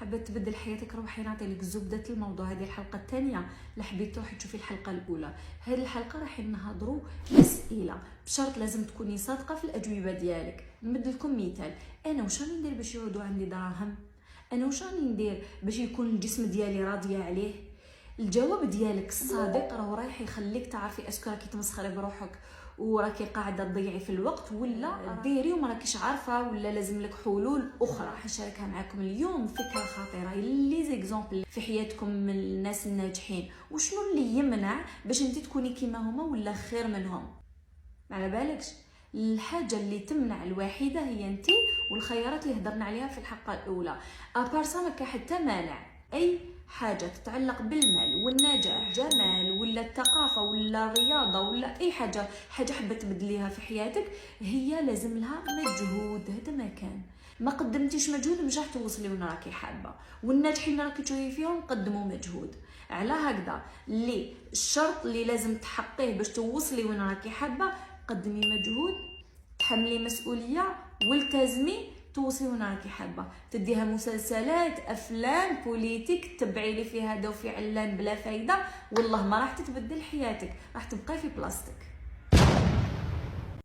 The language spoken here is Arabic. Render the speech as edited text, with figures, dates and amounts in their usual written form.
حابه تبدل حياتك، روحي نعطي لك زبده الموضوع. هذه الحلقه الثانيه اللي حبيت تروحي تشوفي الحلقه الاولى. هذه الحلقه راح نهضروا اسئله، بشرط لازم تكوني صادقه في الاجوبه ديالك. نمد لكم مثال، انا واش راني ندير باش يعودوا عندي دراهم؟ انا واش راني ندير باش يكون الجسم ديالي راضيه عليه؟ الجواب ديالك الصادق رايح يخليك تعرفي اسكو راكي تمسخري بروحك وراكي قاعده تضيعي في الوقت، ولا ديري وما راكيش عارفه، ولا لازم لك حلول اخرى. راح نشاركها معكم اليوم، فكره خطيره لي زيكزامبل في حياتكم من الناس الناجحين، وشنو اللي يمنع باش انت تكوني كيما هما ولا خير منهم. ما على بالكش الحاجه اللي تمنع الوحيده هي انت، والخيارات اللي هضرنا عليها في الحلقه الاولى. ابارسا ما كاين حتى مانع. اي حاجه تتعلق بالمال والنجاح، جمال ولا الثقافه ولا الرياضه ولا اي حاجه حابه تبدليها في حياتك، هي لازم لها مجهود. هذا ما كان ما قدمتيش مجهود مش راح توصلي وين راكي حابه. والناجحين راكي تشوفي فيهم قدموا مجهود. على هكذا اللي الشرط اللي لازم تحقيه باش توصلي وين راكي حابه، قدمي مجهود، تحملي مسؤوليه، والتزمي توصلي وين راكي حابه. تديها مسلسلات، افلام، بوليتيك، تبعي لي في هذا وفي علان بلا فايده، والله ما راح تتبدل حياتك، راح تبقاي في بلاصتك.